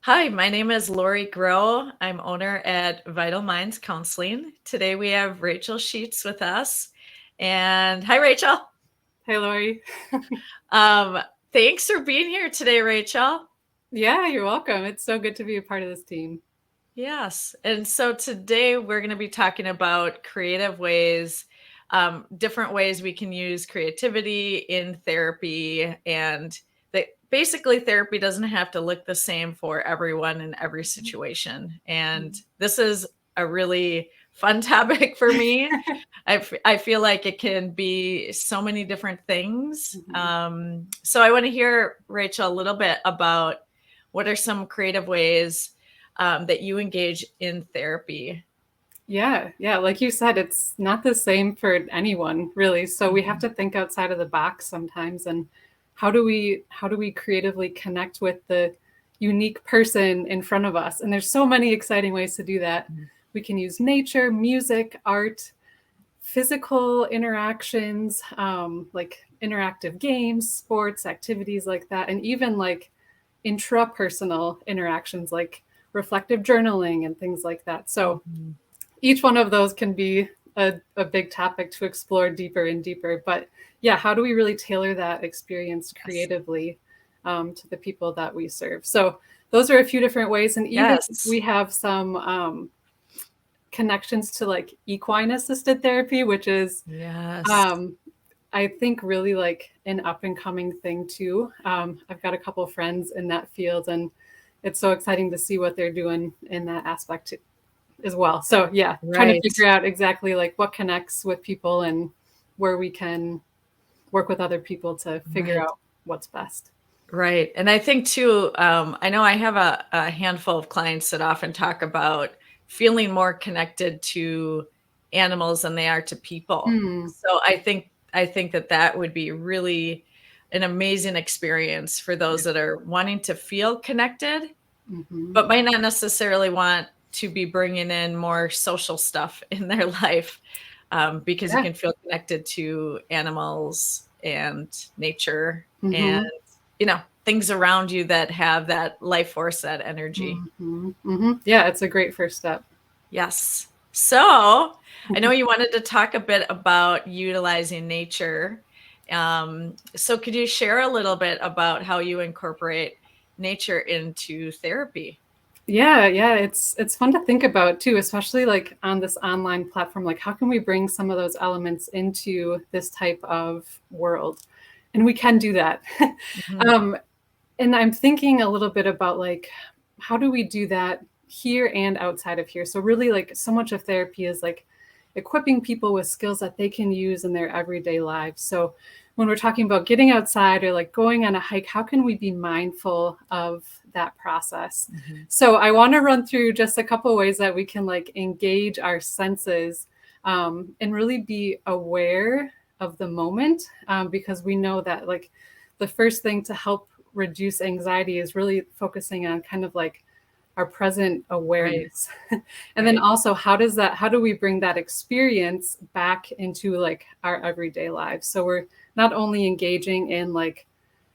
Hi, my name is Lori Groh. I'm owner at Vital Minds Counseling. Today we have Rachael Sheets with us. And hi, Rachael. Hey, Lori. Um, Thanks for being here today, Rachael. Yeah, you're welcome. It's so good to be a part of this team. Yes. And so today we're going to be talking about creative ways, different ways we can use creativity in therapy. And that basically therapy doesn't have to look the same for everyone in every situation. And this is a really fun topic for me. I feel like it can be so many different things. So I want to hear, Rachael, a little bit about what are some creative ways that you engage in therapy. Yeah. Like you said, it's not the same for anyone, really. So we have to think outside of the box sometimes. And how do we creatively connect with the unique person in front of us? And there's so many exciting ways to do that. We can use nature, music, art, physical interactions, like interactive games, sports, activities like that, and even like intrapersonal interactions like reflective journaling and things like that. So each one of those can be a big topic to explore deeper and deeper. But yeah, how do we really tailor that experience creatively to the people that we serve? So those are a few different ways. And even we have some connections to like equine assisted therapy, which is I think really like an up and coming thing too. I've got a couple of friends in that field, and it's so exciting to see what they're doing in that aspect as well. So yeah, trying to figure out exactly like what connects with people and where we can work with other people to figure out what's best. Right. And I think too, I know I have a handful of clients that often talk about feeling more connected to animals than they are to people. So I think that would be really an amazing experience for those that are wanting to feel connected, but might not necessarily want to be bringing in more social stuff in their life, because you can feel connected to animals and nature and things around you that have that life force, that energy. Yeah, it's a great first step. Yes. So I know you wanted to talk a bit about utilizing nature. So could you share a little bit about how you incorporate nature into therapy? Yeah, it's fun to think about too, especially like on this online platform. Like, how can we bring some of those elements into this type of world? And we can do that. And I'm thinking a little bit about like, how do we do that here and outside of here? So really, like, so much of therapy is like equipping people with skills that they can use in their everyday lives. So when we're talking about getting outside or like going on a hike, how can we be mindful of that process? So I want to run through just a couple of ways that we can like engage our senses and really be aware of the moment, because we know that like the first thing to help reduce anxiety is really focusing on kind of like our present awareness. And then also how do we bring that experience back into like our everyday lives? So we're not only engaging in like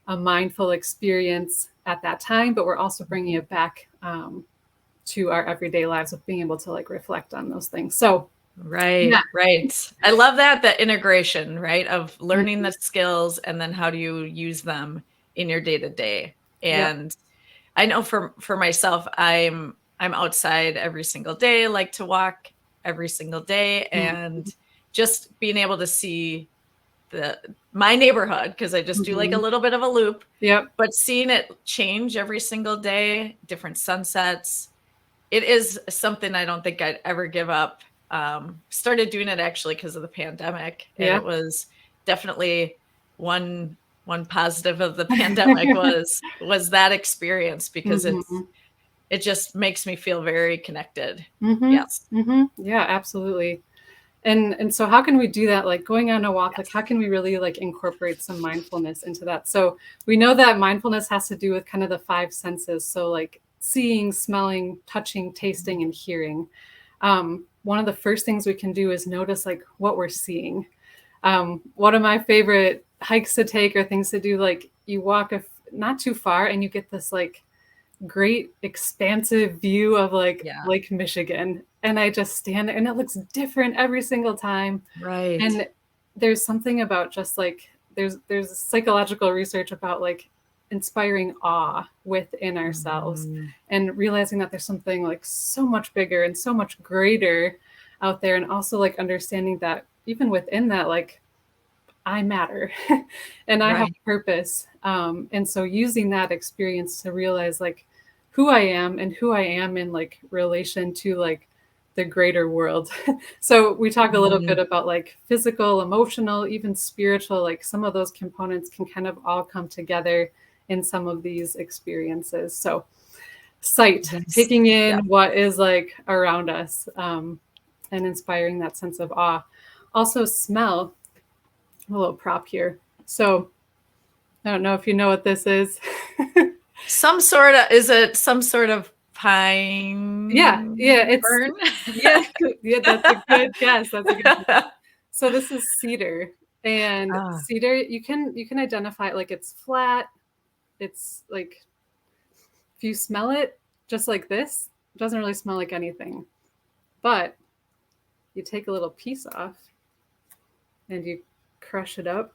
a mindful experience at that time, but we're also bringing it back to our everyday lives with being able to like reflect on those things. So Right. I love that integration, right, of learning the skills and then how do you use them in your day to day. And I know for myself, I'm outside every single day, like to walk every single day, and just being able to see my neighborhood, because I just do like a little bit of a loop. But seeing it change every single day, different sunsets, it is something I don't think I'd ever give up. Started doing it actually because of the pandemic, and it was definitely one positive of the pandemic was that experience, because it just makes me feel very connected. Yes. Yeah, absolutely. And so how can we do that? Like going on a walk, like how can we really like incorporate some mindfulness into that? So we know that mindfulness has to do with kind of the five senses. So like seeing, smelling, touching, tasting, and hearing. One of the first things we can do is notice like what we're seeing. One of my favorite hikes to take or things to do, like you walk not too far and you get this like great expansive view of like Yeah. Lake Michigan. And I just stand there and it looks different every single time. Right. And there's something about just like there's psychological research about like inspiring awe within ourselves and realizing that there's something like so much bigger and so much greater out there, and also like understanding that even within that, like I matter and I have Right. purpose. And so using that experience to realize like who I am and who I am in like relation to like the greater world. So we talk a little bit about like physical, emotional, even spiritual, like some of those components can kind of all come together in some of these experiences. So sight, Yes. taking Yeah. in what is like around us, and inspiring that sense of awe. Also smell, a little prop here. So I don't know if you know what this is. Is it some sort of Yeah, pine it's burn? yeah, yeah, that's a good guess. That's a good guess. So this is cedar. And Ah, cedar, you can identify it like it's flat. It's like if you smell it just like this, it doesn't really smell like anything. But you take a little piece off and you crush it up,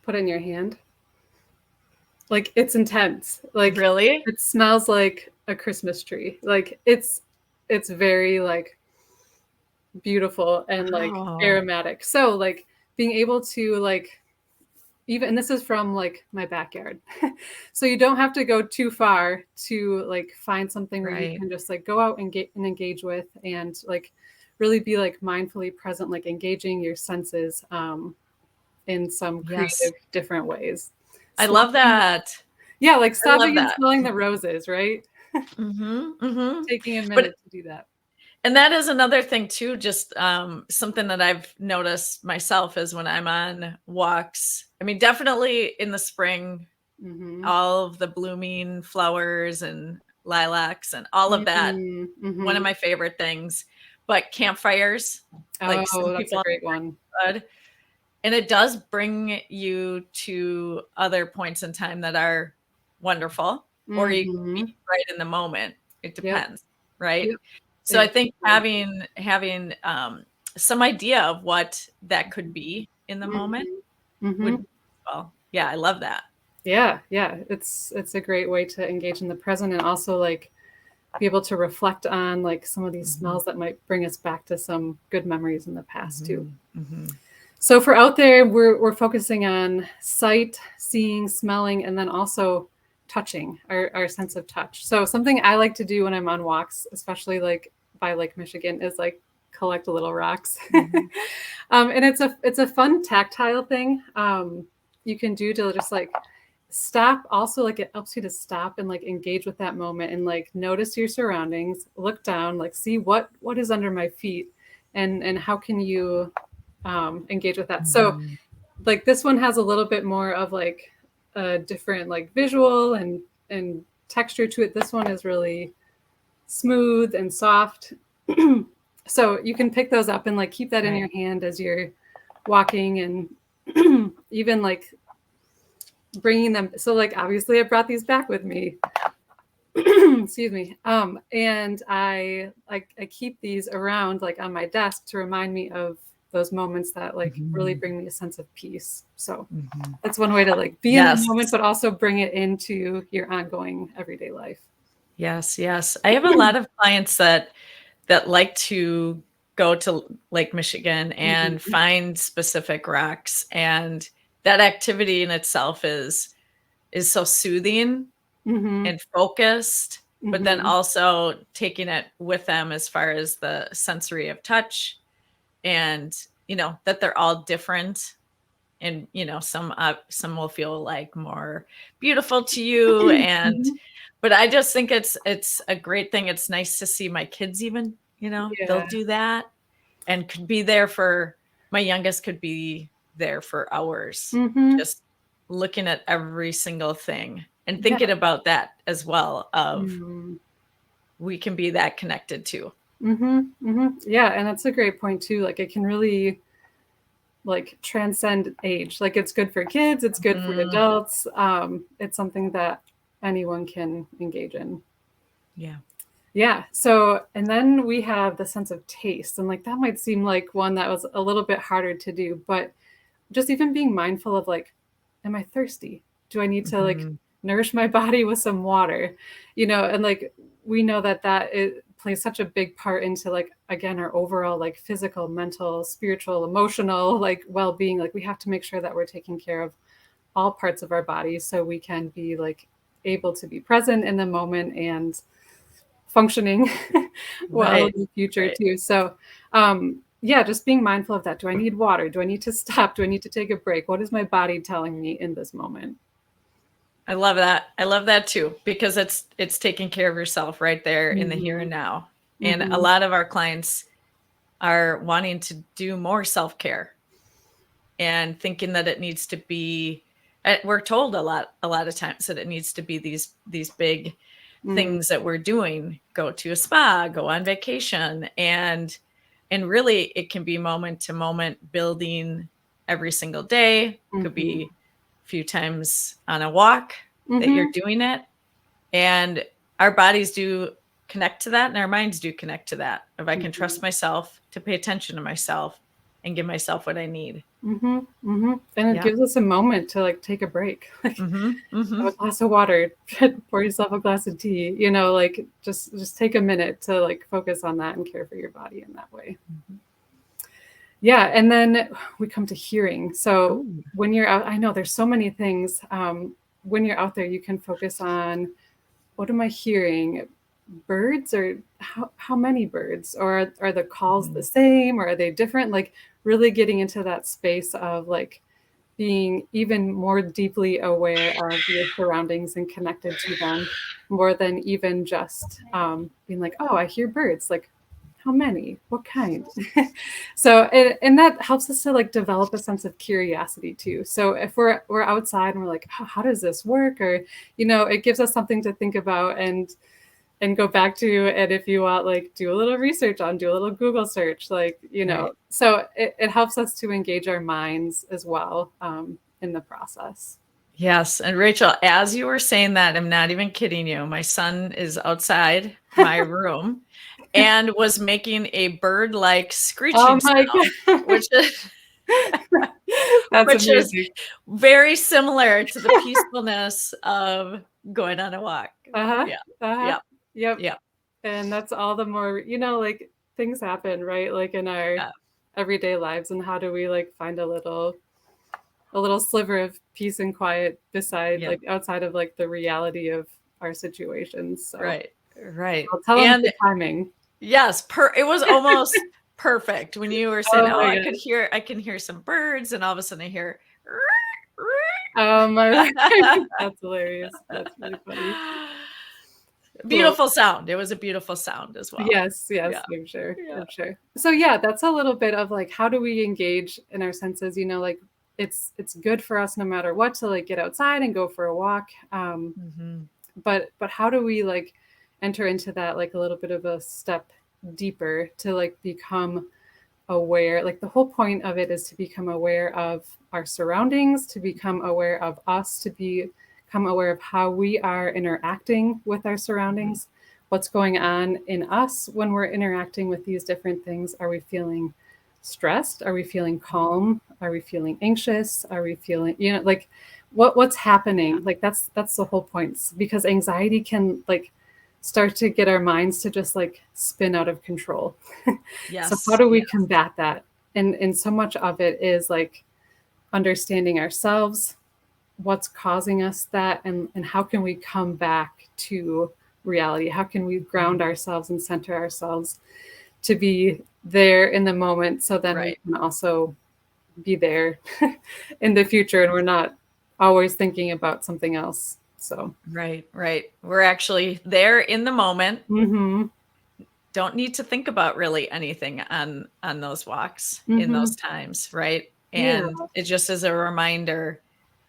put it in your hand. Like it's intense. Like really? it smells like a Christmas tree. Like it's very like beautiful and like Wow. aromatic. So like being able to like even, and this is from like my backyard. So you don't have to go too far to like find something where you Right. can just like go out and get and engage with, and like really be like mindfully present, like engaging your senses in some Yes. creative different ways. I love Stopping, that. yeah, like I love stopping and that. smelling the roses, right? Mhm, mhm. Taking a But minute to do that. and that is another thing too, just, something that I've noticed myself is when I'm on walks, I mean, definitely in the spring, Mm-hmm. all of the blooming flowers and lilacs and all of that, Mm-hmm. one of Mm-hmm. my favorite things, but campfires, like some Oh, that's a people great one. would, and it does bring you to other points in time that are wonderful, or you can be Mm-hmm. right in the moment. It Yep. depends, right? Yep. So I think Exactly. having some idea of what that could be in the moment Mhm. Mhm. would be well. Yeah, I love that. Yeah, yeah. It's a great way to engage in the present and also like be able to reflect on like some of these Mhm, smells that might bring us back to some good memories in the past too. mhm, mhm. So for out there, we're focusing on sight, seeing, smelling, and then also touching, our sense of touch. So something I like to do when I'm on walks, especially like by Lake Michigan, is like collect little rocks. Mhm. And it's a fun tactile thing you can do to just like stop. Also, like it helps you to stop and like engage with that moment and like notice your surroundings, look down, like see what is under my feet, and how can you engage with that. So Mhm. like this one has a little bit more of like a different like visual and texture to it. This one is really smooth and soft. So you can pick those up and like keep that in Right. your hand as you're walking, and even like bringing them. So like obviously I brought these back with me. Excuse me. And I keep these around like on my desk to remind me of those moments that like really Mhm, bring me a sense of peace. So mhm. that's one way to like be in the Yes. moment, but also bring it into your ongoing everyday life. Yes, yes. I have a lot of clients that like to go to Lake Michigan and Mhm. find specific rocks, and that activity in itself is so soothing Mhm. and focused, but then Mhm. also taking it with them as far as the sensory of touch, and, that they're all different, and, some will feel like more beautiful to you, and Mhm. but I just think it's a great thing. It's nice to see my kids even, they'll Yeah. do that and could be there for my youngest could be there for hours, Mhm. just looking at every single thing and Yeah. thinking about that as well of Mhm. we can be that connected too. Mhm. Mhm. Yeah, and that's a great point too. Like it can really like transcend age. Like it's good for kids, it's good for Mhm. adults. It's something that anyone can engage in. Yeah. Yeah. So, and then we have the sense of taste. And like that might seem like one that was a little bit harder to do, but just even being mindful of like, am I thirsty? Do I need to like nourish my body with some water? And like we know that it plays such a big part into like, again, our overall like physical, mental, spiritual, emotional like well-being. Like we have to make sure that we're taking care of all parts of our bodies so we can be like able to be present in the moment and functioning well in the future too. So yeah, just being mindful of that. Do I need water? Do I need to stop? Do I need to take a break? What is my body telling me in this moment? I love that. I love that too, because it's taking care of yourself right there in the here and now. And a lot of our clients are wanting to do more self-care and thinking that it needs to be, we're told a lot of times that it needs to be these big things that we're doing, go to a spa, go on vacation, and really it can be moment to moment building every single day. Could be a few times on a walk that you're doing it, and our bodies do connect to that and our minds do connect to that. If I can trust myself to pay attention to myself and give myself what I need. And it gives us a moment to like take a break, like have a glass of water, pour yourself a glass of tea, like just take a minute to like focus on that and care for your body in that way. Yeah. And then we come to hearing. So when you're out, I know there's so many things. When you're out there, you can focus on, what am I hearing? Birds, or how many birds? Or are the calls the same, or are they different? Like really getting into that space of like being even more deeply aware of your surroundings and connected to them, more than even just being like, oh, I hear birds. Like, how many? What kind? So, and that helps us to like develop a sense of curiosity too. So if we're outside and we're like, how does this work? Or, it gives us something to think about and go back to. And if you want, like, do a little research on, do a little Google search, like, so it helps us to engage our minds as well in the process. Yes. And Rachel, as you were saying that, I'm not even kidding you. My son is outside my room and was making a bird-like screeching sound, which is That's amazing. is very similar to the peacefulness of going on a walk. Yep. And that's all the more, like things happen, right? Like in our everyday lives, and how do we like find a little sliver of peace and quiet beside like outside of like the reality of our situations. So right. I'll tell them the timing. Yes, it was almost perfect when you were saying, I can hear some birds, and all of a sudden I hear that's hilarious. That's really funny. Beautiful sound. It was a beautiful sound as well. Yes, I'm sure. I'm sure. So yeah, that's a little bit of like, how do we engage in our senses? Like it's good for us no matter what to like get outside and go for a walk. But how do we like enter into that like a little bit of a step deeper to like become aware? Like the whole point of it is to become aware of our surroundings, to become aware of us, to become aware of how we are interacting with our surroundings, what's going on in us when we're interacting with these different things. Are we feeling stressed? Are we feeling calm? Are we feeling anxious? Are we feeling, like what's happening? Like that's the whole point, because anxiety can like start to get our minds to just like spin out of control. So how do we combat that? And so much of it is like understanding ourselves, what's causing us that, and how can we come back to reality? How can we ground ourselves and center ourselves to be there in the moment, so then we can also be there in the future and we're not always thinking about something else. So right. We're actually there in the moment. Don't need to think about really anything on those walks in those times, right? And it just is a reminder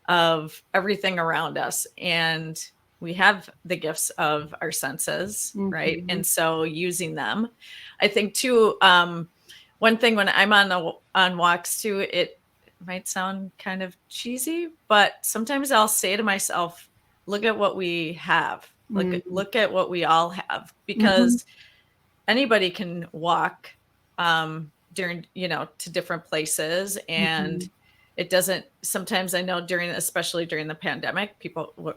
of everything around us. And we have the gifts of our senses, right? And so using them, I think too, one thing when I'm on walks too, it might sound kind of cheesy, but sometimes I'll say to myself, look at what we have. Look at what we all have, Mm-hmm. because anybody can walk during, to different places. And it doesn't, sometimes I know especially during the pandemic,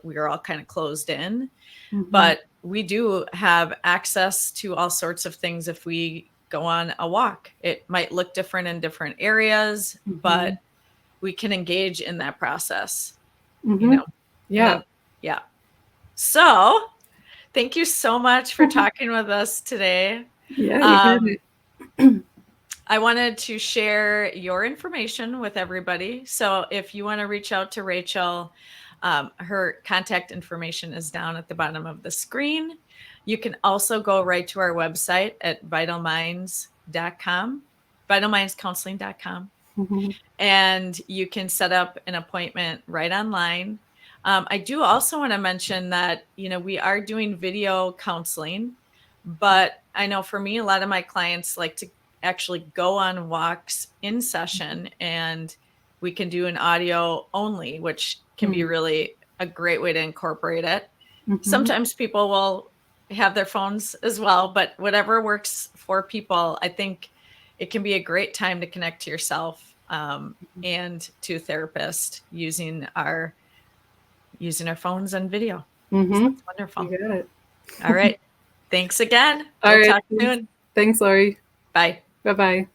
we were all kind of closed in, but we do have access to all sorts of things if we go on a walk. It might look different in different areas, but we can engage in that process, Yeah. Yeah. So thank you so much for talking with us today. Yeah, you did it. I wanted to share your information with everybody. So if you want to reach out to Rachael, her contact information is down at the bottom of the screen. You can also go right to our website at vitalminds.com, vitalmindscounseling.com. And you can set up an appointment right online. I do also want to mention that, we are doing video counseling, but I know for me, a lot of my clients like to actually go on walks in session, and we can do an audio only, which can be really a great way to incorporate it. Sometimes people will have their phones as well, but whatever works for people, I think it can be a great time to connect to yourself and to a therapist using our phones and video. So that's wonderful. You got it. All right. Thanks again. All We'll right. talk soon. Thanks, Lori. Bye. Bye-bye.